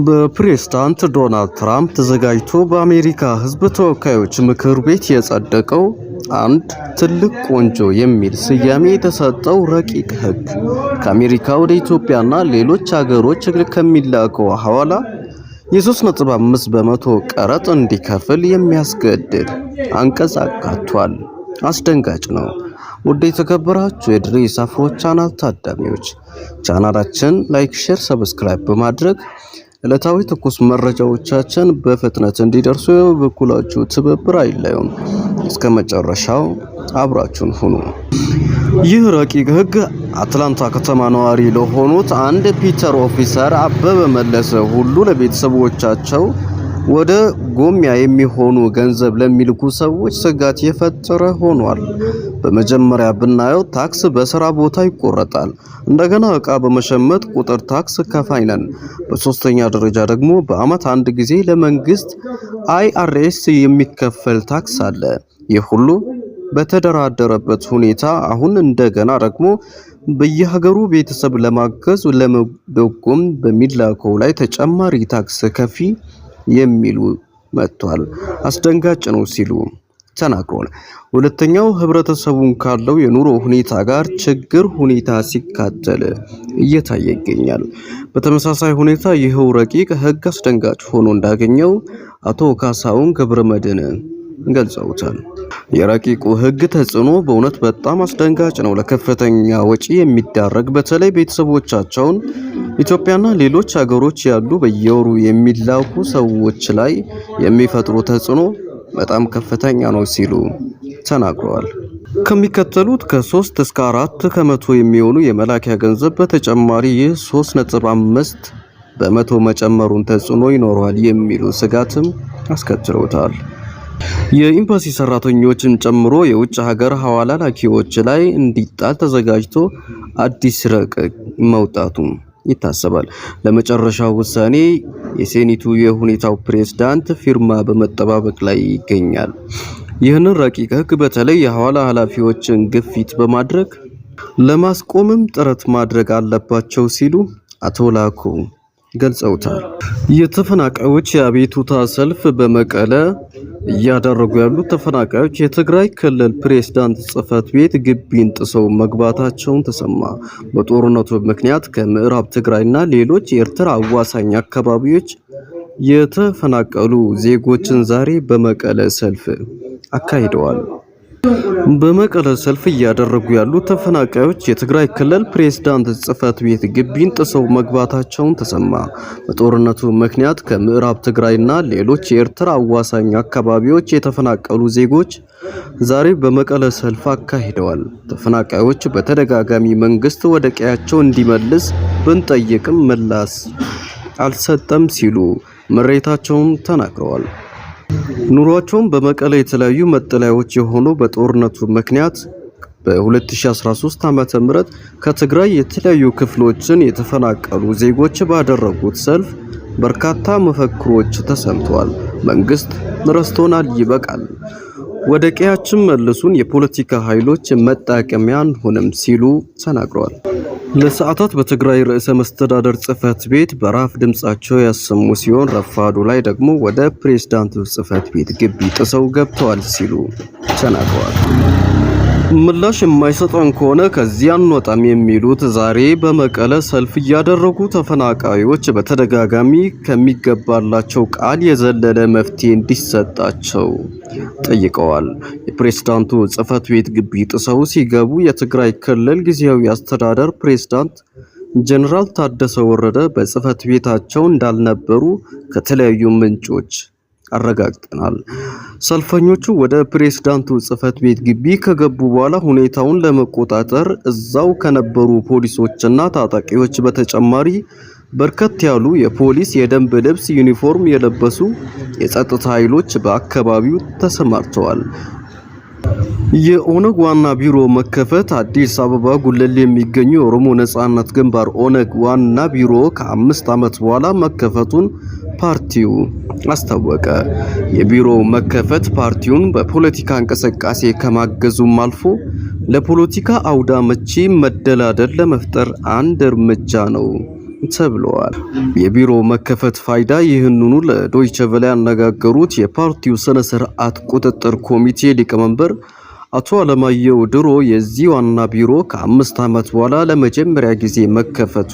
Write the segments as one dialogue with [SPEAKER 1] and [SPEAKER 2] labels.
[SPEAKER 1] በፕሬዝዳንት ዶናልድ ትራምፕ ተዘጋጅቶ በአሜሪካ ሕዝብ ተወካዮች ምክር ቤት የጸደቀው አንድ ትልቅ ቆንጆ የሚል ስያሜ የተሰጠው ረቂቅ ሕግ ከአሜሪካ ወደ ኢትዮጵያና ሌሎች ሀገሮች ከሚላከው ሐዋላ የ3.5 በመቶ ቀረጥ እንዲከፍል የሚያስገድድ አንቀጽ አካቷል። አስደንጋጭ ነው። ውድ የተከበራችሁ የድሬስ አፍሮ ቻናል ታዳሚዎች ቻናላችን ላይክ፣ ሼር፣ ሰብስክራይብ በማድረግ ዕለታዊ ትኩስ መረጃዎቻችን በፍጥነት እንዲደርሱ በኩላችሁ ትብብር አይለዩም። እስከ መጨረሻው አብራችሁን ሁኑ። ይህ ረቂቅ ሕግ አትላንታ ከተማ ነዋሪ ለሆኑት አንድ ፒተር ኦፊሰር አበበ መለሰ ሁሉ ለቤተሰቦቻቸው ወደ ጎሚያ የሚሆኑ ገንዘብ ለሚልኩ ሰዎች ስጋት የፈጠረ ሆኗል። በመጀመሪያ ብናየው ታክስ በስራ ቦታ ይቆረጣል። እንደገና ዕቃ በመሸመት ቁጥር ታክስ ከፋይ ነን። በሶስተኛ ደረጃ ደግሞ በአመት አንድ ጊዜ ለመንግስት IRS የሚከፈል ታክስ አለ። ይህ ሁሉ በተደራደረበት ሁኔታ አሁን እንደገና ደግሞ በየሀገሩ ቤተሰብ ለማገዝ ለመደጎም በሚላከው ላይ ተጨማሪ ታክስ ከፊ የሚሉ መጥቷል። አስደንጋጭ ነው ሲሉ ተናግሯል። ሁለተኛው ህብረተሰቡን ካለው የኑሮ ሁኔታ ጋር ችግር ሁኔታ ሲካተል እየታየ ይገኛል። በተመሳሳይ ሁኔታ ይህው ረቂቅ ሕግ አስደንጋጭ ሆኖ እንዳገኘው አቶ ካሳሁን ገብረመድህን ገልጸውታል። የረቂቁ ሕግ ተጽዕኖ በእውነት በጣም አስደንጋጭ ነው። ለከፍተኛ ወጪ የሚዳረግ በተለይ ቤተሰቦቻቸውን ኢትዮጵያና ሌሎች ሀገሮች ያሉ በየወሩ የሚላኩ ሰዎች ላይ የሚፈጥሩ ተጽዕኖ በጣም ከፍተኛ ነው ሲሉ ተናግረዋል። ከሚከተሉት ከ3 እስከ 4 ከመቶ የሚሆኑ የመላኪያ ገንዘብ በተጨማሪ ይህ 3.5 በመቶ መጨመሩን ተጽዕኖ ይኖረዋል የሚሉ ስጋትም አስከትለውታል። የኤምባሲ ሰራተኞችን ጨምሮ የውጭ ሀገር ሐዋላ ላኪዎች ላይ እንዲጣል ተዘጋጅቶ አዲስ ረቂቅ መውጣቱ ይታሰባል። ለመጨረሻው ውሳኔ የሴኔቱ የሁኔታው ፕሬዝዳንት ፊርማ በመጠባበቅ ላይ ይገኛል። ይህንን ረቂቅ ሕግ በተለይ የሐዋላ ኃላፊዎችን ግፊት በማድረግ ለማስቆምም ጥረት ማድረግ አለባቸው ሲሉ አቶ ላኩ ገልጸውታል። የተፈናቃዮች የአቤቱታ ሰልፍ በመቀለ እያደረጉ ያሉት ተፈናቃዮች የትግራይ ክልል ፕሬዝዳንት ጽሕፈት ቤት ግቢን ጥሰው መግባታቸውን ተሰማ። በጦርነቱ ምክንያት ከምዕራብ ትግራይና ሌሎች የኤርትራ አዋሳኝ አካባቢዎች የተፈናቀሉ ዜጎችን ዛሬ በመቀለ ሰልፍ አካሂደዋል። በመቀለ ሰልፍ እያደረጉ ያሉ ተፈናቃዮች የትግራይ ክልል ፕሬዝዳንት ጽሕፈት ቤት ግቢን ጥሰው መግባታቸውን ተሰማ። በጦርነቱ ምክንያት ከምዕራብ ትግራይና ሌሎች የኤርትራ አዋሳኝ አካባቢዎች የተፈናቀሉ ዜጎች ዛሬ በመቀለ ሰልፍ አካሂደዋል። ተፈናቃዮች በተደጋጋሚ መንግስት ወደ ቀያቸው እንዲመልስ ብንጠይቅም ምላሽ አልሰጠም ሲሉ ምሬታቸውን ተናግረዋል። ኑሯቸውን በመቀለ የተለያዩ መጠለያዎች የሆኑ በጦርነቱ ምክንያት በ2013 ዓ.ም ከትግራይ የተለያዩ ክፍሎችን የተፈናቀሉ ዜጎች ባደረጉት ሰልፍ በርካታ መፈክሮች ተሰምተዋል። መንግስት ረስቶናል፣ ይበቃል፣ ወደ ቀያችን መልሱን፣ የፖለቲካ ኃይሎች መጠቀሚያ አንሆንም ሲሉ ተናግረዋል። ለሰዓታት በትግራይ ርዕሰ መስተዳደር ጽሕፈት ቤት በራፍ ድምጻቸው ያሰሙ ሲሆን ረፋዱ ላይ ደግሞ ወደ ፕሬዝዳንቱ ጽሕፈት ቤት ግቢ ጥሰው ገብተዋል ሲሉ ተናግረዋል። ምላሽ የማይሰጠን ከሆነ ከዚህ አንወጣም የሚሉት ዛሬ በመቀለ ሰልፍ እያደረጉ ተፈናቃዮች በተደጋጋሚ ከሚገባላቸው ቃል የዘለለ መፍትሄ እንዲሰጣቸው ጠይቀዋል። የፕሬዝዳንቱ ጽሕፈት ቤት ግቢ ጥሰው ሲገቡ የትግራይ ክልል ጊዜያዊ አስተዳደር ፕሬዝዳንት ጀነራል ታደሰ ወረደ በጽሕፈት ቤታቸው እንዳልነበሩ ከተለያዩ ምንጮች አረጋግጠናል። ሰልፈኞቹ ወደ ፕሬዝዳንቱ ጽሕፈት ቤት ግቢ ከገቡ በኋላ ሁኔታውን ለመቆጣጠር እዛው ከነበሩ ፖሊሶችና ታጣቂዎች በተጨማሪ በርከት ያሉ የፖሊስ የደንብ ልብስ ዩኒፎርም የለበሱ የጸጥታ ኃይሎች በአካባቢው ተሰማርተዋል። የኦነግ ዋና ቢሮ መከፈት አዲስ አበባ ጉለሌ የሚገኙ የኦሮሞ ነጻነት ግንባር ኦነግ ዋና ቢሮ ከ5 ዓመት በኋላ መከፈቱን ፓርቲው አስታወቀ። የቢሮው መከፈት ፓርቲውን በፖለቲካ እንቅስቃሴ ከማገዙም አልፎ ለፖለቲካ አውዳመቺ መደላደል ለመፍጠር አንድ እርምጃ ነው ተብሏል። የቢሮ መከፈት ፋይዳ ይህንኑ ለዶይቸ ቬለ ያነጋገሩት የፓርቲው ስነ ስርዓት ቁጥጥር ኮሚቴ ሊቀመንበር አቶ አለማየሁ ድሮ የዚህ ዋና ቢሮ ከ5 ዓመት በኋላ ለመጀመሪያ ጊዜ መከፈቱ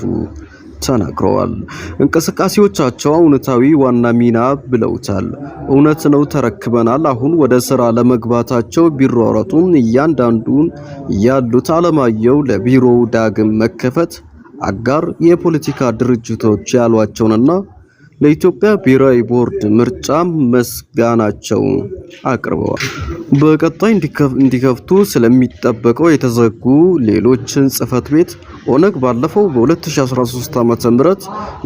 [SPEAKER 1] ተናግረዋል። እንቅስቃሴዎቻቸው አውነታዊ ዋና ሚና ብለውታል። እውነት ነው፣ ተረክበናል። አሁን ወደ ስራ ለመግባታቸው ቢሯሯጡም እያንዳንዱን ያሉት አለማየሁ ለቢሮው ዳግም መከፈት አጋር የፖለቲካ ድርጅቶች ያሏቸውንና ለኢትዮጵያ ብሔራዊ ቦርድ ምርጫ መስጋናቸው አቅርበዋል። በቀጣይ እንዲከፍቱ ስለሚጠበቀው የተዘጉ ሌሎችን ጽህፈት ቤት ኦነግ ባለፈው በ2013 ዓ.ም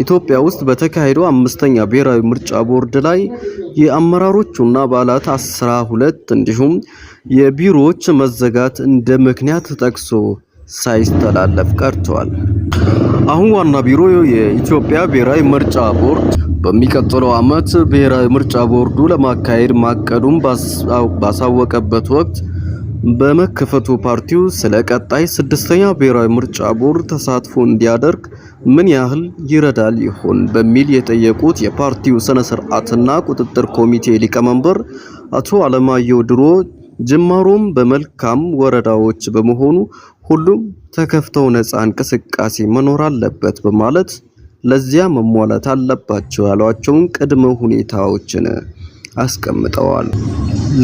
[SPEAKER 1] ኢትዮጵያ ውስጥ በተካሄደው 5ኛ ብሔራዊ ምርጫ ቦርድ ላይ የአመራሮቹና አባላት 12 እንዲሁም የቢሮዎች መዘጋት እንደ ምክንያት ጠቅሶ ሳይስተላለፍ ቀርቷል። አሁን ዋና ቢሮ የኢትዮጵያ ብሔራዊ ምርጫ ቦርድ በሚቀጥለው ዓመት ብሔራዊ ምርጫ ቦርዱ ለማካሄድ ማቀዱን ባሳወቀበት ወቅት በመከፈቱ ፓርቲው ስለ ቀጣይ 6ኛ ብሔራዊ ምርጫ ቦርድ ተሳትፎ እንዲያደርግ ምን ያህል ይረዳል ይሆን በሚል የጠየቁት የፓርቲው ስነ ስርዓትና ቁጥጥር ኮሚቴ ሊቀመንበር አቶ አለማየሁ ድሮ ጅማሮም በመልካም ወረዳዎች በመሆኑ ሁሉም ተከፍተው ነፃ እንቅስቃሴ መኖር አለበት በማለት ለዚያ መሟላት አለባቸው ያሏቸውን ቅድመ ሁኔታዎችን አስቀምጠዋል።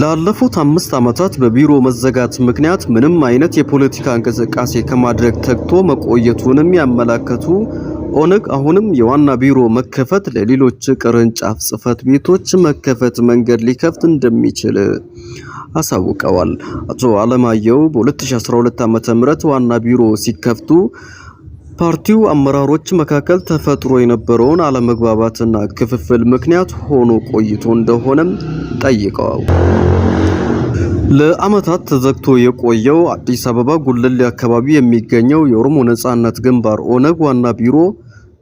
[SPEAKER 1] ላለፉት 5 ዓመታት በቢሮ መዘጋት ምክንያት ምንም አይነት የፖለቲካ እንቅስቃሴ ከማድረግ ተግቶ መቆየቱንም ያመላከቱ ኦነግ አሁንም የዋና ቢሮ መከፈት ለሌሎች ቅርንጫፍ ጽህፈት ቤቶች መከፈት መንገድ ሊከፍት እንደሚችል አሳውቀዋል። አቶ አለማየሁ በ2012 ዓ.ም ዋና ቢሮ ሲከፍቱ ፓርቲው አመራሮች መካከል ተፈጥሮ የነበረውን አለመግባባትና ክፍፍል ምክንያት ሆኖ ቆይቶ እንደሆነም ጠይቀዋል። ለዓመታት ተዘግቶ የቆየው አዲስ አበባ ጉለሌ አካባቢ የሚገኘው የኦሮሞ ነጻነት ግንባር ኦነግ ዋና ቢሮ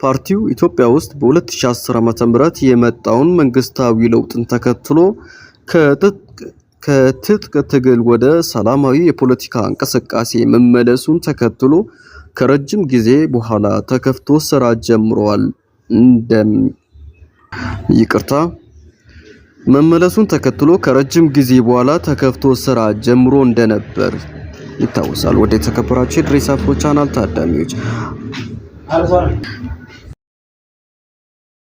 [SPEAKER 1] ፓርቲው ኢትዮጵያ ውስጥ በ2010 ዓ.ም የመጣውን መንግስታዊ ለውጥን ተከትሎ ከትጥቅ ትግል ወደ ሰላማዊ የፖለቲካ እንቅስቃሴ መመለሱን ተከትሎ ከረጅም ጊዜ በኋላ ተከፍቶ ስራ ጀምሯል እንደነበር ይታወሳል። ወደ ተከበራችሁ የድሬስ አፍሮ ቻናል ታዳሚዎች